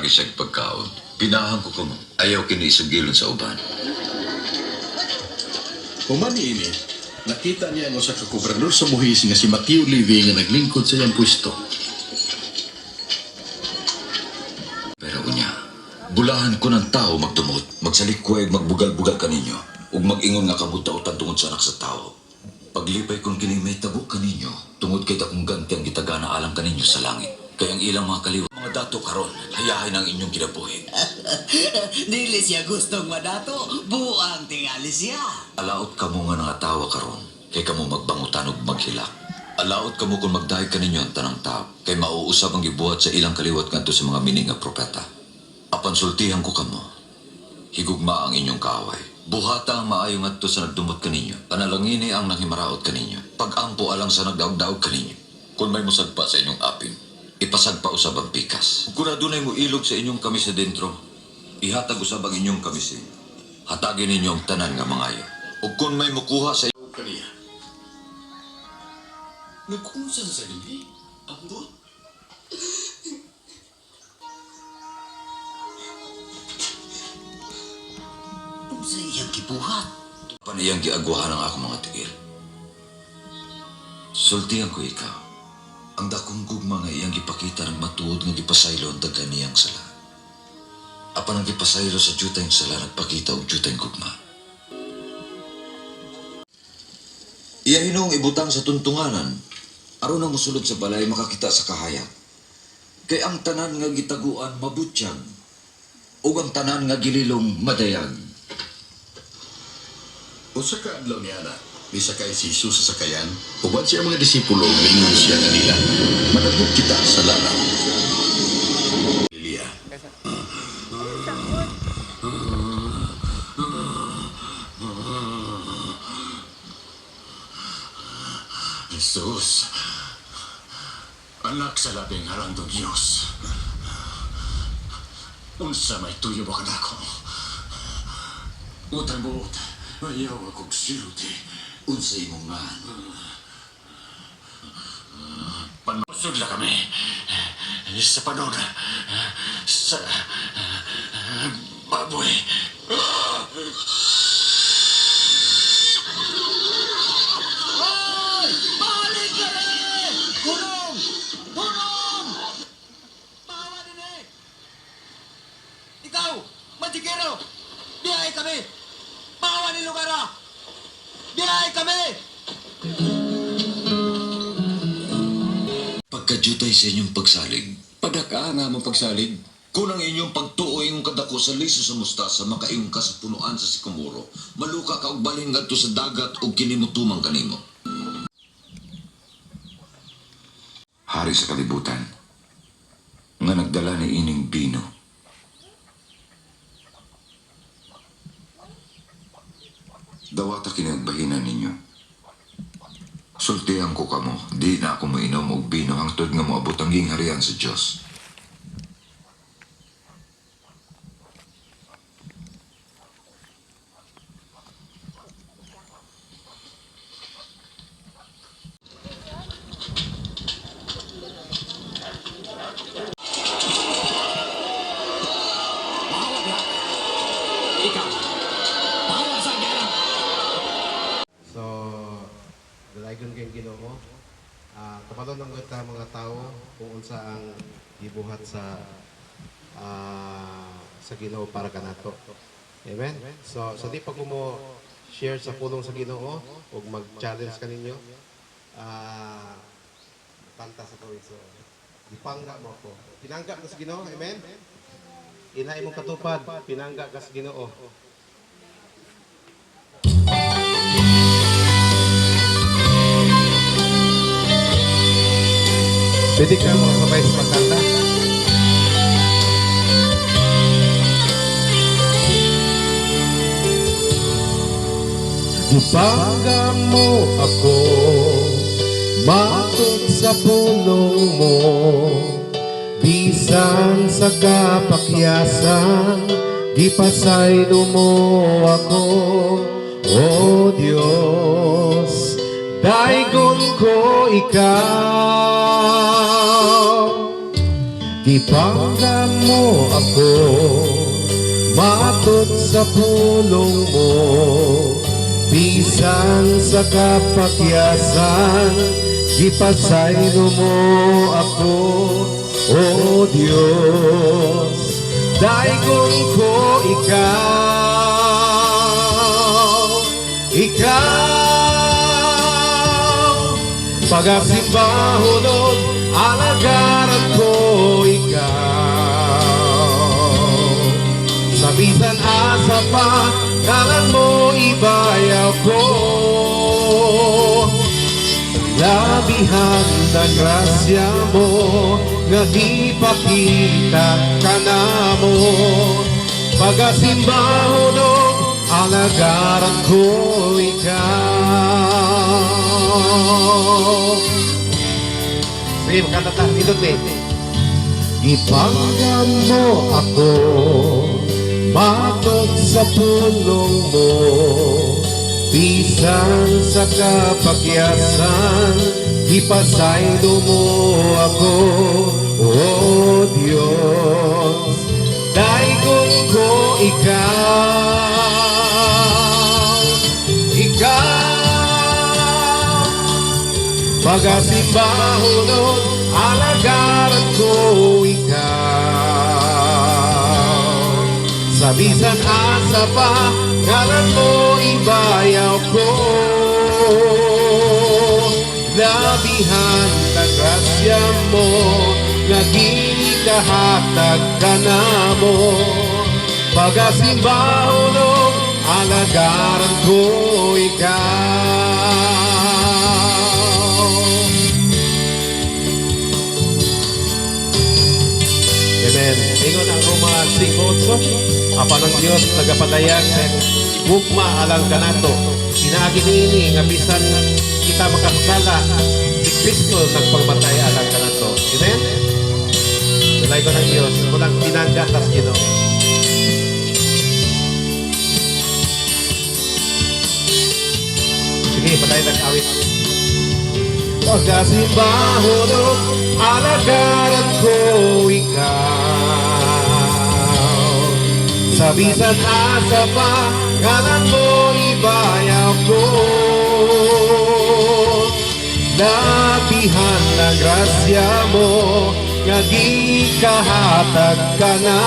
lagi siya pagkaon. Pinahan ko kamo. Ayaw kiniisugilon sa uban. Humani ini, nakita niya ang usa ka gobernador sa buhis nga si Mateo Living nga naglingkod sa iyang pwesto. Pero unya, bulahan ko ng tao magtumot, magsalikway, magbugal-bugal kaninyo, ug mag-ingon nga kabutautan tungod sa anak sa tao. Paglipay kong kini may tabo kaninyo, tungod kay takong ganti ang gitagana alang kaninyo sa langit. Kaya ang ilang mga kaliwa, mga dato karon, hayahin ang inyong kinabuhi. Dili siya gustong madato, buang tingali siya. Alaot kamo nga nangatawa karon, kay kamo magbangutan ug maghilak. Alaot kamo kung magdahay kaninyo ang tanang tao, kay mauusab ang gibuhat sa ilang kaliwat ngadto sa mga mining nga propeta. Apan sultihan ko kamo, higugma ang inyong kaaway. Buhata ang maayo ngadto sa nagdumot kaninyo, panalangini ang nanghimaraot kaninyo, pag-ampo alang sa nagdaog-daog kaninyo. Kung may musagpa sa inyong apim, ipasagpa usab ang pikas. Kung adunay mo ilog sa inyong kamis sa dentro, ihatag usab ang inyong kamis. Hatagin ninyo ang tanan nga mangayo. Ug kung may mukuha sa O kaniya. Nagkunsan sa gabi? Ambot? Sa iyang gibuhat. paniyang giagwahan ang akong mga tigil. Sultihan ko ikaw. Ang dakong gugma nga iyang gipakita ng matuod nga gipasaylo ang dagan niyang sala. Apan ang gipasaylo sa jutay sala nagpakita og jutay gugma. Iya hinong ibutang sa tuntunganan, aron ang musulod sa balay makakita sa kahayag. Kay ang tanan nga gitaguan mabutyag, ug ang tanan nga gililong madayag. Usa ka adlaw ni Ana, misakay si Jesus sa sakayan, uban siya mga disipulo, mingon siya kanila. Manabot kita sa lana. Lilia. Jesus, anak sa labing harandong Diyos. Unsa may tuyo ba ka na ako? Utang buot, ayaw akong silti. Unsa imong nga? Panusod na kami sa panon sa baboy. Hoy! Balik ka rin! Gulong! Gulong! Pahawa din eh! Ikaw, Mantikero! Biyahe kami! Pahawa ni Lugara! Biyahe kami! Pagkajutay sa inyong pagsalig, padaka nga mo pagsalig. Kung ang inyong pagtuoy ng kadako sa liso sa mustasa, makaiyong ka sa punuan sa sikamuro, maluka ka og balhin ngadto sa dagat ug kinimutumang kanimo. Hari sa kalibutan, nga nagdala ni ining bino. Dawata kinagbahinan ninyo. Sultihan ko kamo, di na ako mainom og bino hangtod nga moabot ang gingharian sa Dios. So, dalagon kayong Ginoo. Kapatid ng mga tao kung unsa ang gibuhat sa Ginoo para kanato. Amen. So di pag mo share sa pulong sa Ginoo ug mag-challenge kaninyo kanta sa tuwid. So ipangga mo ko. Pinangga mo sa Ginoo. Amen. Inay mo katupad, pinangga ka sa Ginoo. Pwede ka mga sabay sa pagkanta. Ipangga mo ako, matod sa pulong mo, bisan sa kapakyasan, gipasaylo mo ako, O Diyos, daigon ko ikaw. Ipangga mo ako, matot sa pulong mo, bisan sa kapakyasan, ipasaylo mo ako, O Diyos, daigong ko ikaw, pagasimbahunog, alagaran ko ikaw. Sa bisan asa pa, ngalan mo ibayaw ko. Labihan na grasya mo, nga di pakita ka na mo. Pagasimbahunog, alagaran ko ikaw. Sige, magkanta tayo dito, ipanggam mo ako, matod sa pulong mo, bisan sa kapakyasan, ipasaylo mo ako, O Diyos, daigong ko ikaw, pagasimbahunog, alagaran ko ikaw. Sa bisan asa pa, ngalan mo ibayaw ko. Labihan na grasya mo, nagikahatag ka na mo. Pagasimbahunog, alagaran ko ikaw. Amen. Ingon ang Roma 5:8, apan ang Dios nagapadayag sa gugma alang kanato. Pinaagi niini nga bisan kita makasala, si Kristo nagpagmatay alang kanato. Amen. Tulay ko ng Dios, mulang pinanggatas Ginoo. Sige, patay nag-awit. Pagkasimbahunog, alagaran ko ikaw. Sa bisan asa pa, ngalan mo ibayaw ko. Labihan na grasya mo, nga gikahatag ka na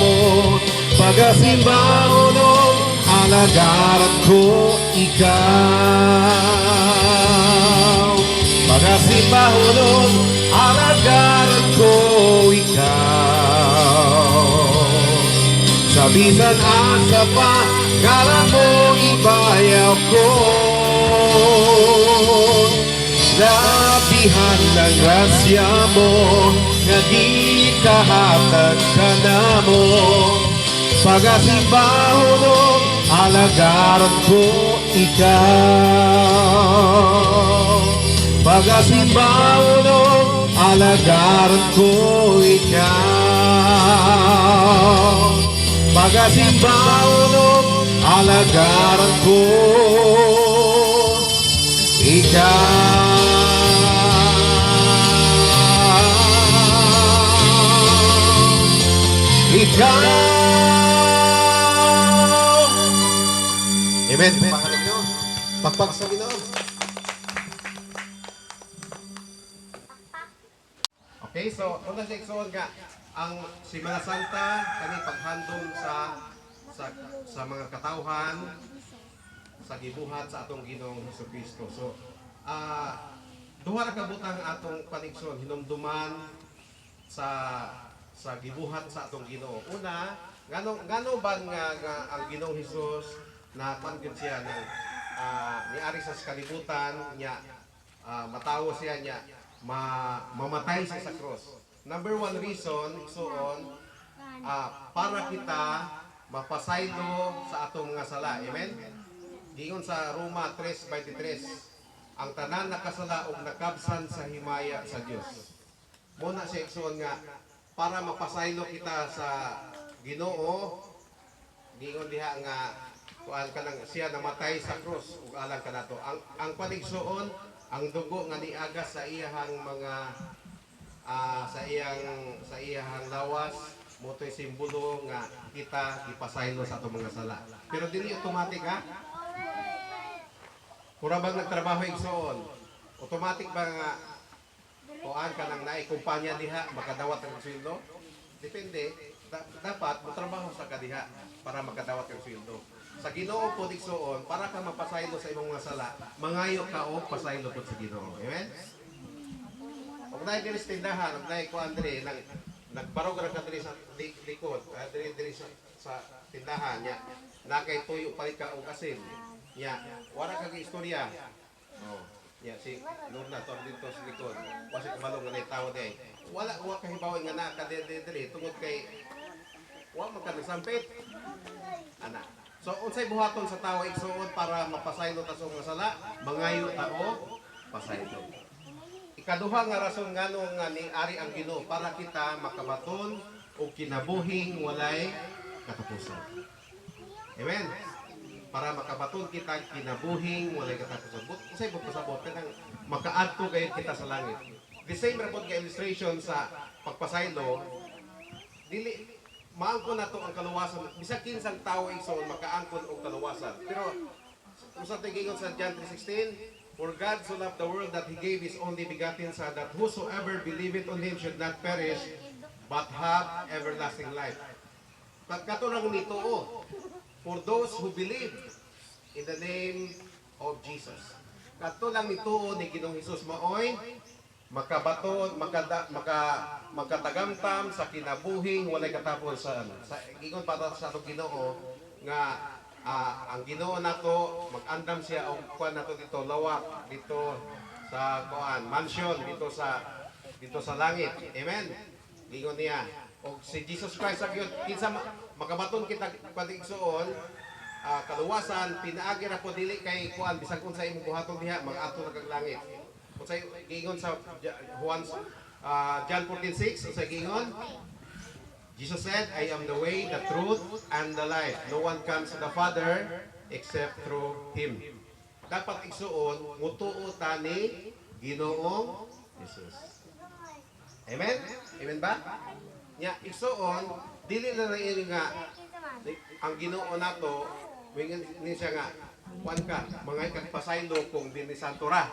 mo. Pagkasimbahunog, alagaran ko ikaw. Pagkasimbahunog, alagaran ko ikaw. Sa bisan asa pa, ngalan mo ibayaw ko. Labihan ng grasya mo, nga gikahatag ka na mo. Pagkasimbahunog, alagaran ko ikaw. Pagkasimbahunog, alagaran ko ikaw. Pagkasimbahunog, alagaran ko ikaw. Amen. Pangalan nyo. Pagpag sa Ginoo. Okay, so una sa iksuon nga ang Semana Santa kani paghandom sa mga katawhan sa gibuhat sa atong Ginoong Hesukristo. So duha ra ka butang atong panikson hinumduman sa gibuhat sa atong Ginoo. Una, ngano ba nga ang Ginoong Hesus na pangkit siya ng niari sa kalibutan niya, matawo siya niya, mamatay siya sa cross. Number one reason, para kita mapasaylo sa atong mga sala. Amen? Gingon sa Roma 3:23, ang tanan nakasala og nakabsan sa himaya sa Dios. Muna siya iksuon nga, para mapasaylo kita sa Ginoo, gingon diha nga kuan kanang siya namatay sa krus ug alang kanato. Ang paligsuon, ang dugo nga niagas sa iyahang mga sa iyang lawas motoy simbolo nga kita gipasaylo sa atong mga sala. Pero dili automatic ha. Mura bang nagtrabaho igsoon? Automatic ba nga kuan ka nang naikumpanya diha makadawat ang sweldo? Depende. Dapat mo trabaho sa kadiha para makadawat ang sweldo. Sa Ginoo po igsoon para ka mapasaylo sa imong mga sala, mangayo ka og pasaylo po sa Ginoo. Amen. Ug naay diri sa tindahan, ug naay kuan diri nagbarog ra ka diri sa likod, diri sa tindahan nya. Nakay tuyo palit ka og asin. Nya, wala ka istorya. Oh, nya si Lorna to dito sa likod. Wasi kabalong nga tawo day. Wala kahibawan nga na ka diri tungod kay wa man ka nasampit. Ana. So unsay buhaton sa tawo igsoon para mapasaylo ta sa mga sala, mangayo ta og pasaylo. Ikaduha nga rason ngano nga ni ari ang Ginoo para kita makabaton og kinabuhing walay katapusan. Amen. Para makabaton kita kinabuhing walay katapusan. Unsay pagpasabot kanang makaadto gayud kita sa langit. The same report ka illustration sa pagpasaylo dili maangkon nato ang kaluwasan. Bisag kinsang tawo igsoon makaangkon og kaluwasan. Pero usa tingin sa John 3:16, for God so loved the world that He gave His only begotten Son, that whosoever believeth on Him should not perish, but have everlasting life. Pagkaturang nito, for those who believe in the name of Jesus. Katulang nito ni Ginoong Hesus maoy makabaton, makatagamtam sa kinabuhing walay katapusan. Sa ingon para sa atong Ginoo nga ang Ginoo nato mag-andam siya og kuan nato dito lawak dito sa kuan mansion dito sa langit. Amen. Gingon niya og si Jesus Christ sa gyud kinsa makabaton kita patigsuon kaluwasan pinaagi ra po dili kay kuan bisag unsa imong buhaton diha mag-ato na kag langit. Unsay gingon sa John 14:6 unsay gingon? Jesus said, I am the way, the truth, and the life. No one comes to the Father except through Him. Dapat igsuon, mutuo ta ni Ginoong Jesus. Amen? Amen ba? Nya, igsuon, dili na rin nga, ang Ginoo nato, wingan ni siya nga, kuan ka, mga ikagpasaylo kung din ni Santora.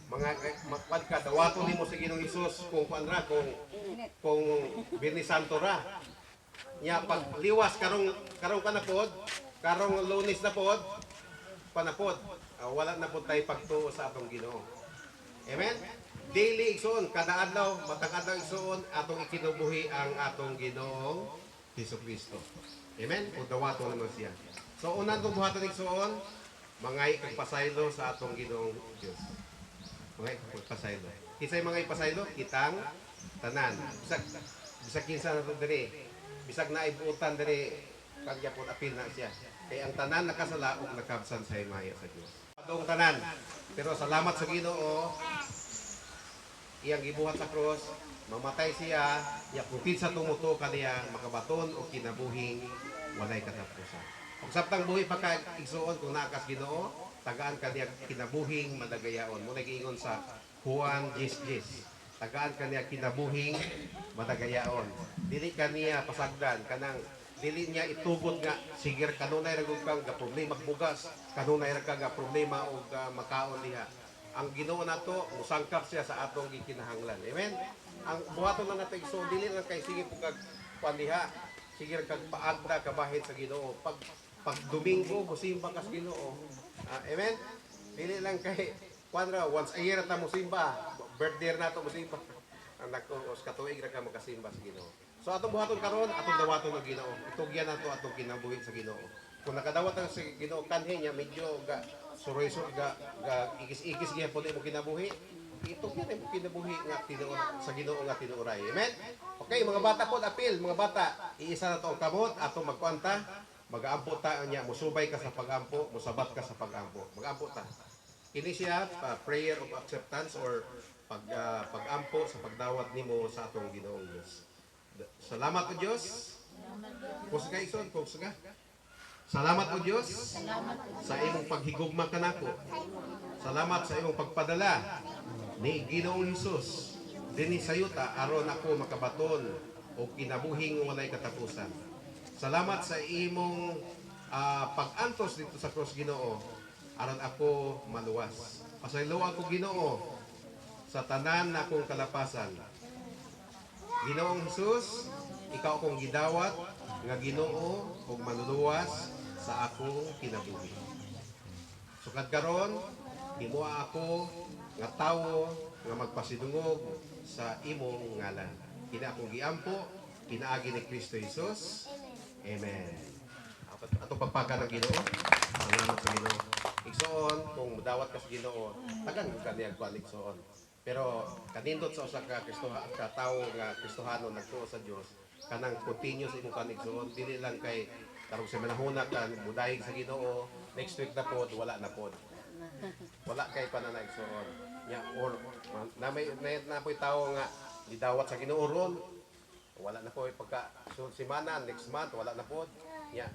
Mga kuan ka, dawato ni mo sa Ginoong Jesus kung kuan ra, kung Birni Santo ra. Nya pag liwas karong kanapod, karong Lunes na pod, panapod. Wala na pod tay pagtuo sa atong Ginoo. Amen. Daily igsoon kada adlaw, matag adlaw igsoon atong ikinubuhi ang atong Ginoong Hesukristo. Amen. Ug dawato naman siya. So unang buhaton igsoon, mangay kag pasaylo sa atong Ginoong Dios. Mangay kag pasaylo. Kisay mga ipasaylo, kitang tanan. Bisag kinsa na diri. Bisag naibuutan diri kagya pod apil na siya. Kay ang tanan nakasala ug nakabsan sa himaya sa Dios. Padong tanan. Pero salamat sa Ginoo. Iyang gibuhat sa cross, mamatay siya, iya putid sa tumuto kaniya makabaton og kinabuhing walay katapusan. Ug sabtang buhi pa ka igsuon kung nakas Ginoo, tagaan kaniya kinabuhing madagayaon. Mo giingon sa Juan 10:10. Tagaan kaniya kinabuhing madagayaon. Dili kaniya pasagdan kanang dili niya itugot nga sigir kanunay ra gud kang ga problema bugas, kanunay ra ka ga problema og makaon diha. Ang Ginoo nato musangkap siya sa atong gikinahanglan. Amen. Ang buhaton na nato igsoon dili lang kay sige pug kag kuan diha. Sigir kag paagda ka bahid sa Ginoo. Pag Domingo mosimba ka sa Ginoo. Amen. Dili lang kay kuan ra once a year ta mosimba. Birthday nato mosimba. Anak ko os katuig ra ka magasimba sa Ginoo. So atong buhaton karon atong dawaton ng Ginoo. Itugyan nato atong kinabuhi sa Ginoo. Kung nakadawat ang sa Ginoo kanhi niya medyo ga suroy-sur ga ikis-ikis gyapon mo kinabuhi. Itugyan mo kinabuhi nga Tinoo sa Ginoo nga tinuoray. Amen. Okay, mga bata pod apil, mga bata, iisa na to ang kamot atong magkuanta. Mag-aampo ta niya, musubay ka sa pag-ampo, musabat ka sa pag-ampo. Mag-ampo ta. Kini siya prayer of acceptance or pag-ampo sa pagdawat nimo sa atong Ginoong Dios. Salamat po Diyos. Kusga ison, kusga. Salamat po Diyos sa imong paghigugma kanako. Salamat sa imong pagpadala ni Ginoong Hesus dinhi sa yuta aron ako makabaton o kinabuhing walay katapusan. Salamat sa imong pag-antos dito sa cross, Ginoo, aron ako maluwas. Pasaylo ako, Ginoo, sa tanan na akong kalapasan. Ginoong Jesus, ikaw akong gidawat nga Ginoo ug manluluwas sa akong kinabuhi. Sukad karon, himuha ako nga tawo nga magpasidungog sa imong ngalan. Kina akong giampo, kinaagi ni Kristo Jesus. Amen. Ato pagpaka ng Ginoo. Salamat sa Ginoo. Igsoon, kung dawat ka sa Ginoo, tagan ka niya kuan igsoon. Pero kanindot sa usa ka tawo nga Kristohano nagtuo sa Dios, kanang continuous imong kanigsoon, dili lang kay karong sa manahuna kan mudahig sa Ginoo, next week na pod wala na pod. Wala kay pananaigsoon. Ya or na may po'y tawo nga gidawat sa Ginoo ron, wala na po pagka sunod semana, next month wala na pod. Ya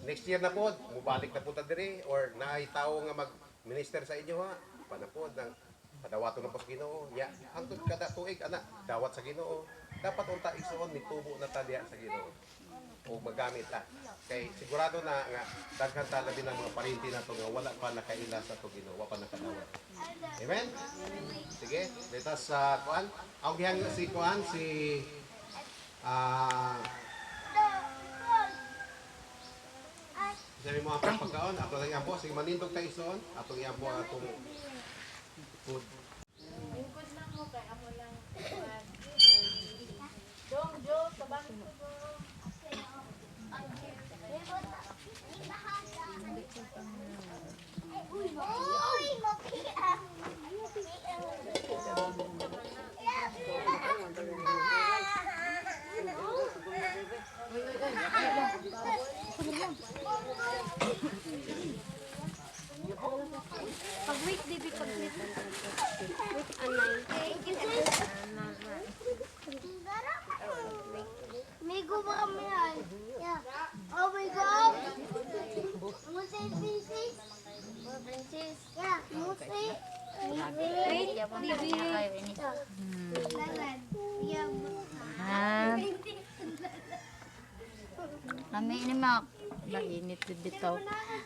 next year na pod, mubalik na pod ta diri or naay tawo nga mag-minister sa inyo ha, panapod ng padawaton na po sa Ginoo. Ya hangtod kada tuig ana dawat sa Ginoo. Dapat unta igsoon nitubo na ta diha sa Ginoo. O magamit ta. Kay sigurado na nga daghan ta labi ng mga parinti nato nga wala pa nakaila sa to Ginoo, wala pa nakadawat. Amen. Sige, dito sa kuan. Ang gihang si kuan si sabi mo ang pagkaon, ato lang yan po, sige manindog tayo soon, ato yan po atong food. Lingkod lang mo kay amo lang. Dong, Jo, tabang ko go. Pag-wait, baby, pag-wait. Wait, anay. May guba kami yan. Yeah. Oh my God. Mo say princess? Princess. Yeah, mo say. Wait, baby. Yeah. Ha? Kami ini mak. Mainit dito.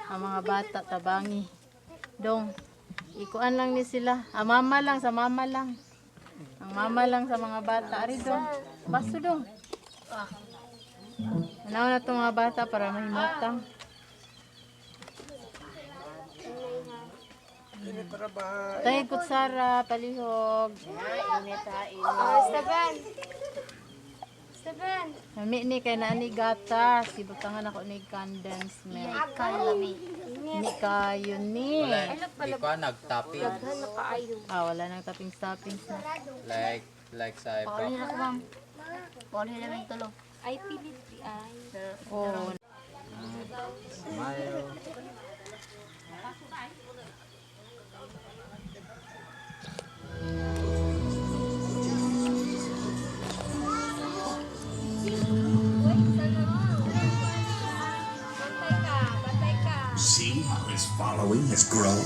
Ang mga bata tabangi. Dong. Ikuan lang ni sila. Mama lang sa mama lang. Ang mama lang sa mga bata. Ari dong. Baso dong. Manaw na itong mga bata para mahimutang. Tayo kutsara, palihog. Esteban. Esteban. Nami ni kay naani gatas. Ibutangan ako ni condensed milk. Kalami. Ni kayo ni. Di ko nagtaping. Wala nang toppings na. Like sa iba. Pauli na ko, ma'am. Pauli na lang tulong. Ay, pilit ay. Oh. Smile. See how his following has grown?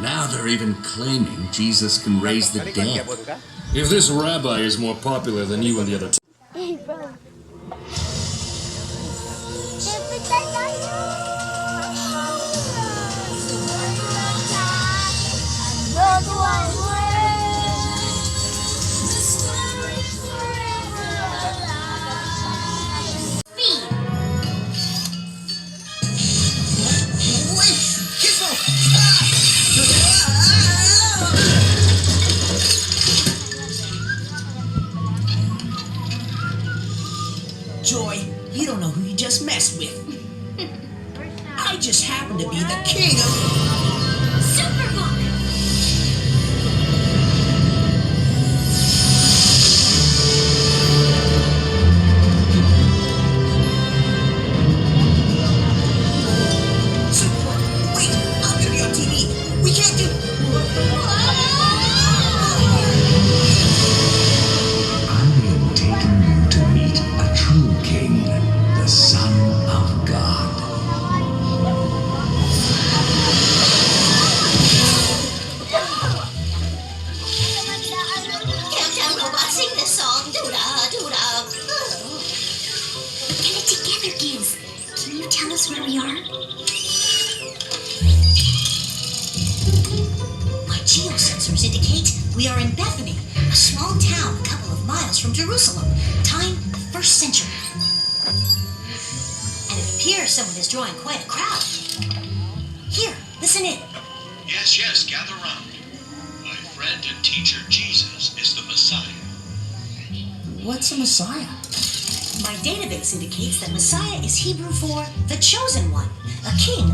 Now they're even claiming Jesus can raise the dead. If this rabbi is more popular than you and the other two, Hey, bro. Siyempre tayo. Lord, one word. The story forever alive. Speed. Joy, you don't know who you just messed with. I just happen to be the king of Superbook. Super. Wait, I'm gonna be on TV. We can't do. I am taking you to meet a true king, the Son of God. are. My geosensors indicate we are in Bethany, a small town a couple of miles from Jerusalem. Time, the 1st century. And it appears someone is drawing quite a crowd. Here, listen in. Yes, yes, gather round. My friend and teacher Jesus is the Messiah. What's a Messiah? My database indicates that Messiah is Hebrew for the chosen one, a king